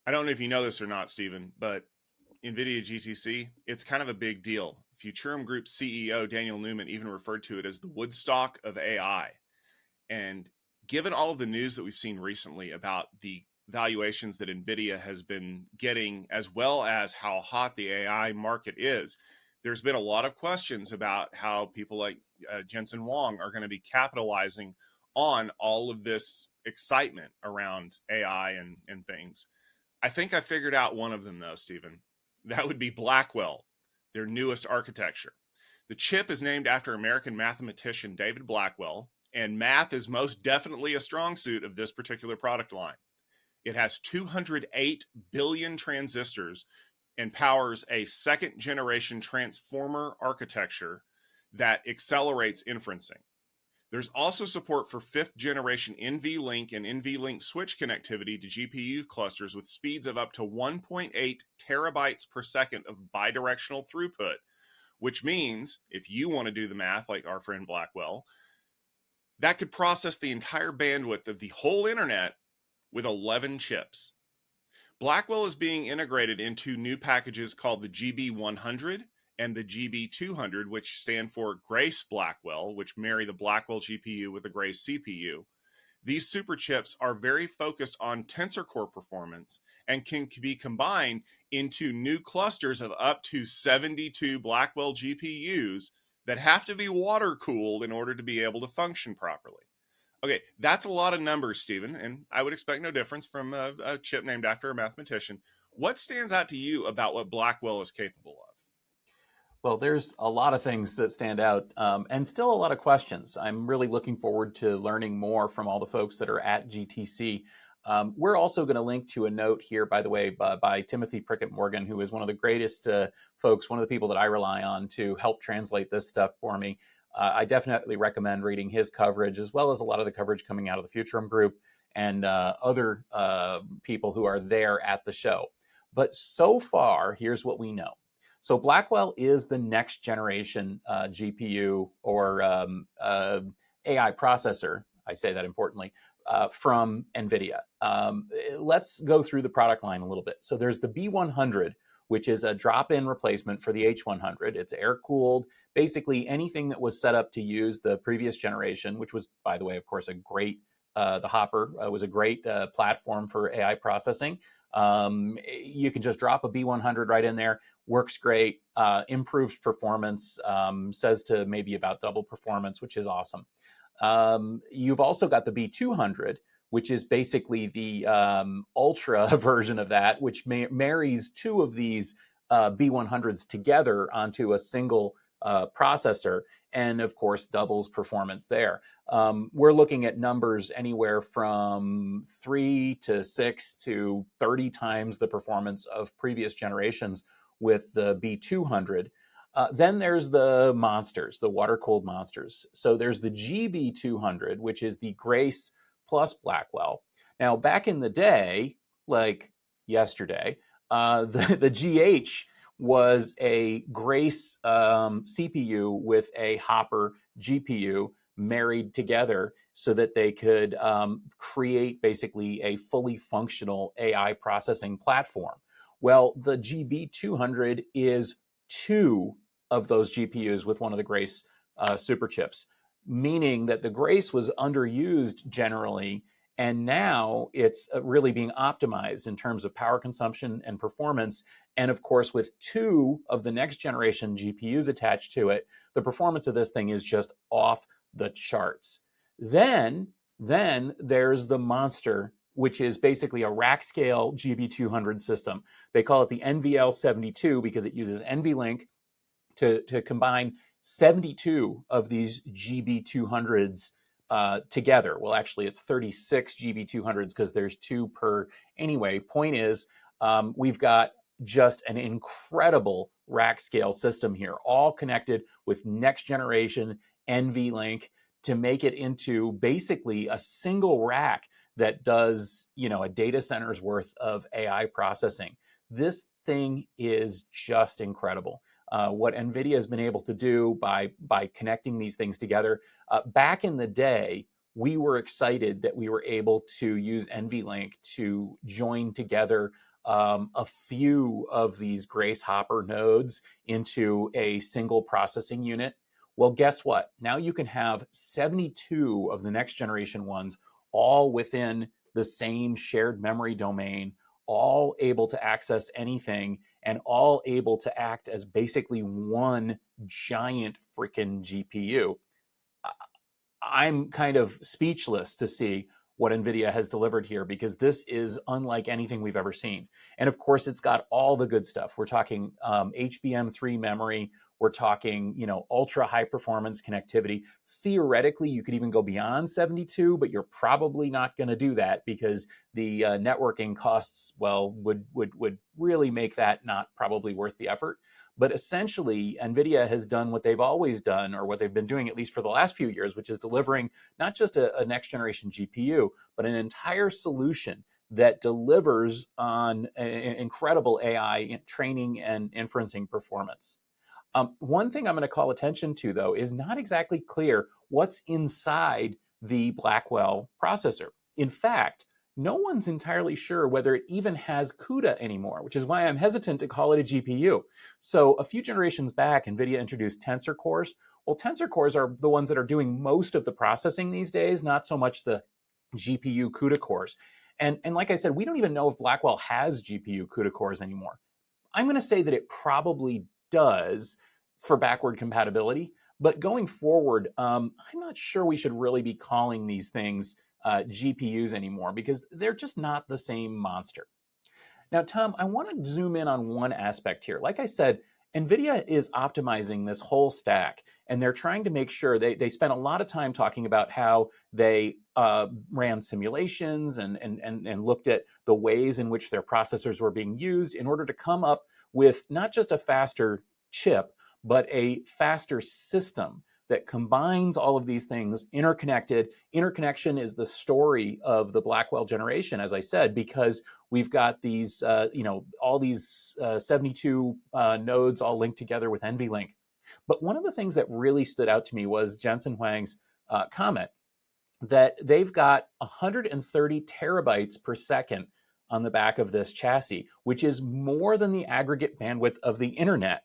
I don't know if you know this or not, Stephen, but NVIDIA GTC, it's kind of a big deal. Futurum Group CEO Daniel Newman even referred to it as the Woodstock of AI. And given all of the news that we've seen recently about the valuations that NVIDIA has been getting, as well as how hot the AI market is, there's been a lot of questions about how people like Jensen Huang are going to be capitalizing on all of this excitement around AI and things. I think I figured out one of them, though, Stephen. That would be Blackwell, their newest architecture. The chip is named after American mathematician David Blackwell, and math is most definitely a strong suit of this particular product line. It has 208 billion transistors and powers a second-generation transformer architecture that accelerates inferencing. There's also support for fifth-generation NVLink and NVLink Switch connectivity to GPU clusters with speeds of up to 1.8 terabytes per second of bidirectional throughput, which means, if you want to do the math like our friend Blackwell, that could process the entire bandwidth of the whole internet with 11 chips. Blackwell is being integrated into new packages called the GB100 and the GB200, which stand for Grace Blackwell, which marry the Blackwell GPU with the Grace CPU. These superchips are very focused on tensor core performance and can be combined into new clusters of up to 72 Blackwell GPUs that have to be water cooled in order to be able to function properly. Okay, that's a lot of numbers, Stephen, and I would expect no difference from a chip named after a mathematician. What stands out to you about what Blackwell is capable of? Well, there's a lot of things that stand out and still a lot of questions. I'm really looking forward to learning more from all the folks that are at GTC. We're also going to link to a note here, by the way, by Timothy Prickett Morgan, who is one of the greatest folks, one of the people that I rely on to help translate this stuff for me. I definitely recommend reading his coverage, as well as a lot of the coverage coming out of the Futurum group and other people who are there at the show. But so far, here's what we know. So Blackwell is the next generation GPU or AI processor, I say that importantly, from NVIDIA. Let's go through the product line a little bit. So there's the B100, which is a drop-in replacement for the H100. It's air-cooled. Basically, anything that was set up to use the previous generation, which was, by the way, of course, a great, the Hopper was a great platform for AI processing. You can just drop a B100 right in there, works great, improves performance, says to maybe about double performance, which is awesome. You've also got the B200, which is basically the ultra version of that, which marries two of these B100s together onto a single processor, and of course doubles performance there. We're looking at numbers anywhere from 3 to 6 to 30 times the performance of previous generations with the B200. Then there's the monsters, the water-cooled monsters. So there's the GB200, which is the Grace plus Blackwell. Now, back in the day, like yesterday, the GH was a Grace CPU with a Hopper GPU married together so that they could create basically a fully functional AI processing platform. Well, the GB200 is two of those GPUs with one of the Grace superchips, meaning that the Grace was underused generally, and now it's really being optimized in terms of power consumption and performance. And of course, with two of the next generation GPUs attached to it, the performance of this thing is just off the charts. Then there's the monster, which is basically a rack scale GB200 system. They call it the NVL72 because it uses NVLink to combine 72 of these GB200s together. Well, actually, it's 36 GB200s because there's two per. Anyway, point is, we've got just an incredible rack scale system here, all connected with next generation NVLink to make it into basically a single rack that does, a data center's worth of AI processing. This thing is just incredible. What NVIDIA has been able to do by connecting these things together. Back in the day, we were excited that we were able to use NVLink to join together a few of these Grace Hopper nodes into a single processing unit. Well, guess what? Now you can have 72 of the next generation ones all within the same shared memory domain, all able to access anything and all able to act as basically one giant freaking GPU. I'm kind of speechless to see what NVIDIA has delivered here because this is unlike anything we've ever seen. And of course, it's got all the good stuff. We're talking HBM3 memory. We're talking, ultra high performance connectivity. Theoretically, you could even go beyond 72, but you're probably not going to do that because the networking costs, would really make that not probably worth the effort. But essentially, NVIDIA has done what they've always done, or what they've been doing at least for the last few years, which is delivering not just a next generation GPU, but an entire solution that delivers on incredible AI training and inferencing performance. One thing I'm going to call attention to, though, is not exactly clear what's inside the Blackwell processor. In fact, no one's entirely sure whether it even has CUDA anymore, which is why I'm hesitant to call it a GPU. So a few generations back, NVIDIA introduced Tensor cores. Well, Tensor cores are the ones that are doing most of the processing these days, not so much the GPU CUDA cores. And like I said, we don't even know if Blackwell has GPU CUDA cores anymore. I'm going to say that it probably does for backward compatibility. But going forward, I'm not sure we should really be calling these things GPUs anymore because they're just not the same monster. Now, Tom, I want to zoom in on one aspect here. Like I said, NVIDIA is optimizing this whole stack, and they're trying to make sure they spent a lot of time talking about how they ran simulations and looked at the ways in which their processors were being used in order to come up with not just a faster chip, but a faster system that combines all of these things interconnected. Interconnection is the story of the Blackwell generation, as I said, because we've got these, all these 72 nodes all linked together with NVLink. But one of the things that really stood out to me was Jensen Huang's comment that they've got 130 terabytes per second on the back of this chassis, which is more than the aggregate bandwidth of the internet.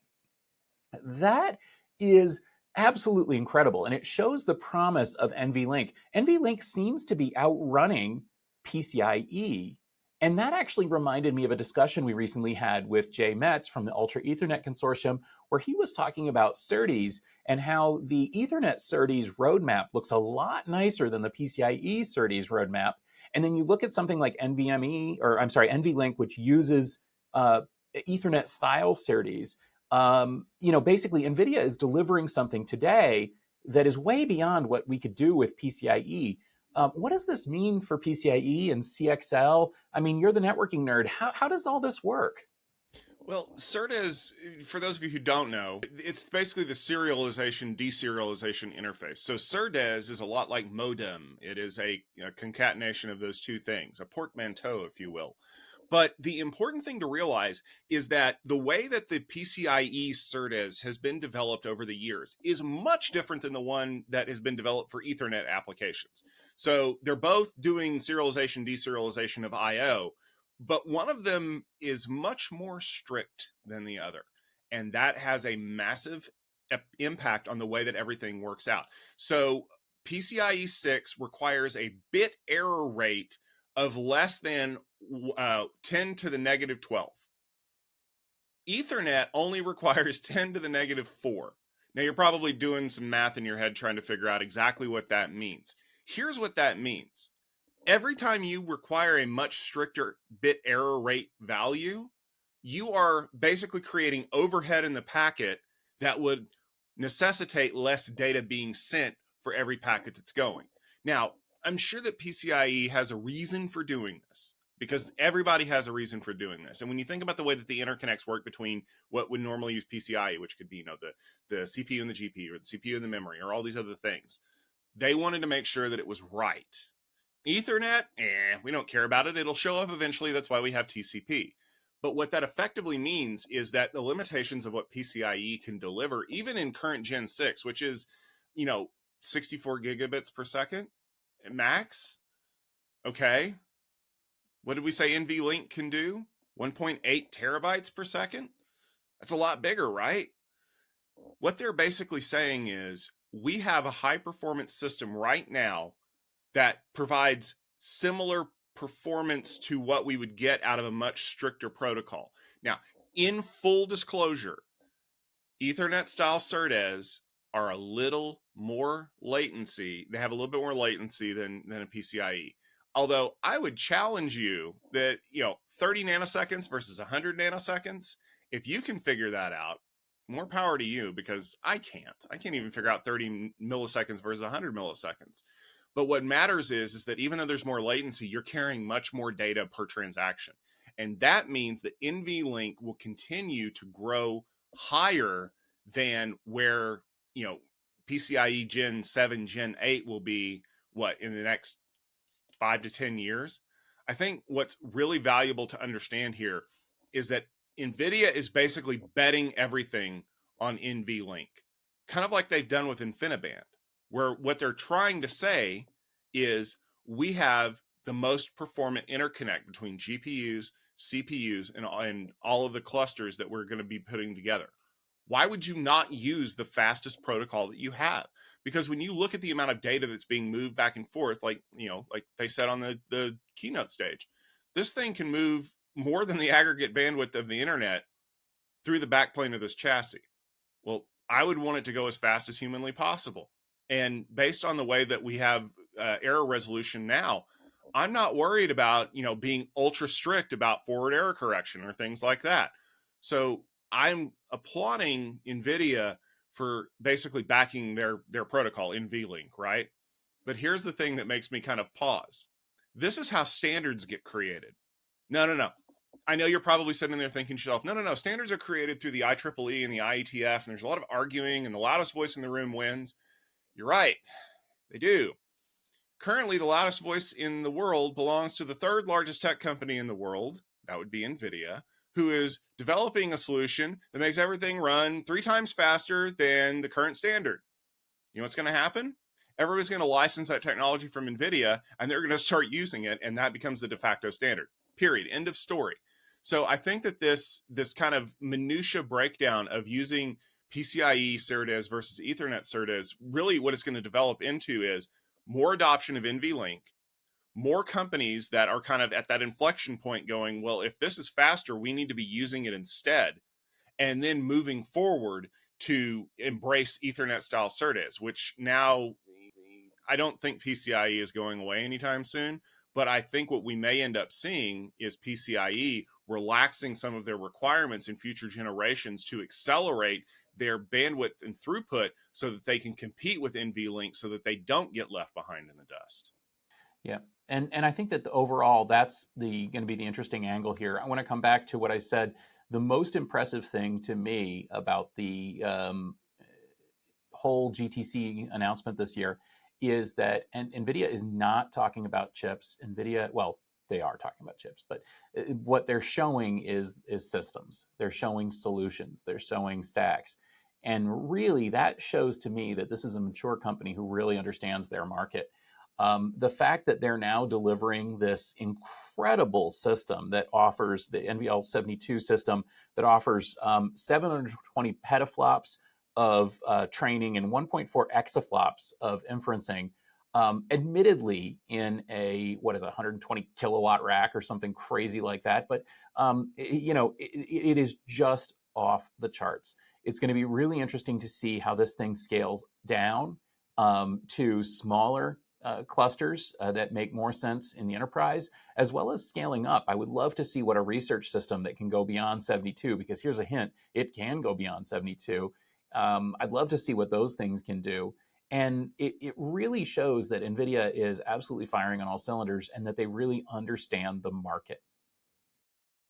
That is absolutely incredible, and it shows the promise of NVLink. NVLink seems to be outrunning PCIe, and that actually reminded me of a discussion we recently had with Jay Metz from the Ultra Ethernet Consortium, where he was talking about SerDes and how the Ethernet SerDes roadmap looks a lot nicer than the PCIe SerDes roadmap. And then you look at something like NVLink, which uses Ethernet style SerDes. Basically NVIDIA is delivering something today that is way beyond what we could do with PCIe. What does this mean for PCIe and CXL? I mean, you're the networking nerd. How does all this work? Well, SerDes, for those of you who don't know, it's basically the serialization, deserialization interface. So SerDes is a lot like modem. It is a concatenation of those two things, a portmanteau, if you will. But the important thing to realize is that the way that the PCIe SerDes has been developed over the years is much different than the one that has been developed for Ethernet applications. So they're both doing serialization, deserialization of I/O, but one of them is much more strict than the other. And that has a massive impact on the way that everything works out. So PCIe 6 requires a bit error rate of less than 10 to the negative 12. Ethernet only requires 10 to the negative 4. Now, you're probably doing some math in your head trying to figure out exactly what that means. Here's what that means. Every time you require a much stricter bit error rate value, you are basically creating overhead in the packet that would necessitate less data being sent for every packet that's going. Now, I'm sure that PCIe has a reason for doing this, because everybody has a reason for doing this. And when you think about the way that the interconnects work between what would normally use PCIe, which could be, the CPU and the GPU, or the CPU and the memory, or all these other things, they wanted to make sure that it was right. Ethernet, we don't care about it. It'll show up eventually. That's why we have TCP. But what that effectively means is that the limitations of what PCIe can deliver, even in current Gen 6, which is, 64 gigabits per second max. Okay. What did we say NVLink can do? 1.8 terabytes per second. That's a lot bigger, right? What they're basically saying is we have a high performance system right now that provides similar performance to what we would get out of a much stricter protocol. Now, in full disclosure, Ethernet style SerDes are a little more latency. They have a little bit more latency than a PCIe. Although I would challenge you that, 30 nanoseconds versus 100 nanoseconds, if you can figure that out, more power to you, because I can't. I can't even figure out 30 milliseconds versus 100 milliseconds. But what matters is that even though there's more latency, you're carrying much more data per transaction. And that means that NVLink will continue to grow higher than where, PCIe Gen 7, Gen 8 will be, in the next 5 to 10 years. I think what's really valuable to understand here is that NVIDIA is basically betting everything on NVLink, kind of like they've done with InfiniBand, where what they're trying to say is we have the most performant interconnect between GPUs, CPUs, and all of the clusters that we're going to be putting together. Why would you not use the fastest protocol that you have? Because when you look at the amount of data that's being moved back and forth, like they said on the keynote stage, this thing can move more than the aggregate bandwidth of the internet through the backplane of this chassis. Well, I would want it to go as fast as humanly possible. And based on the way that we have error resolution now, I'm not worried about, being ultra strict about forward error correction or things like that. So I'm applauding NVIDIA for basically backing their protocol, NVLink, right? But here's the thing that makes me kind of pause. This is how standards get created. No. I know you're probably sitting there thinking to yourself, no. Standards are created through the IEEE and the IETF, and there's a lot of arguing, and the loudest voice in the room wins. You're right. They do. Currently, the loudest voice in the world belongs to the third largest tech company in the world. That would be NVIDIA, who is developing a solution that makes everything run 3 times faster than the current standard. You know what's going to happen? Everybody's going to license that technology from NVIDIA, and they're going to start using it, and that becomes the de facto standard. Period. End of story. So I think that this kind of minutia breakdown of using PCIe SerDes versus Ethernet SerDes, really what it's going to develop into is more adoption of NVLink, more companies that are kind of at that inflection point going, well, if this is faster, we need to be using it instead. And then moving forward to embrace Ethernet style SerDes, which now I don't think PCIe is going away anytime soon. But I think what we may end up seeing is PCIe relaxing some of their requirements in future generations to accelerate their bandwidth and throughput so that they can compete with NVLink so that they don't get left behind in the dust. Yeah. And I think that overall, that's going to be the interesting angle here. I want to come back to what I said. The most impressive thing to me about the whole GTC announcement this year is that NVIDIA is not talking about chips. NVIDIA, well, they are talking about chips, but what they're showing is systems. They're showing solutions. They're showing stacks. And really, that shows to me that this is a mature company who really understands their market. The fact that they're now delivering this incredible system that offers the NVL72 system that offers 720 petaflops of training and 1.4 exaflops of inferencing, admittedly in a 120 kilowatt rack or something crazy like that, but it is just off the charts. It's going to be really interesting to see how this thing scales down to smaller clusters that make more sense in the enterprise, as well as scaling up. I would love to see what a research system that can go beyond 72, because here's a hint, it can go beyond 72. I'd love to see what those things can do. And it really shows that NVIDIA is absolutely firing on all cylinders and that they really understand the market.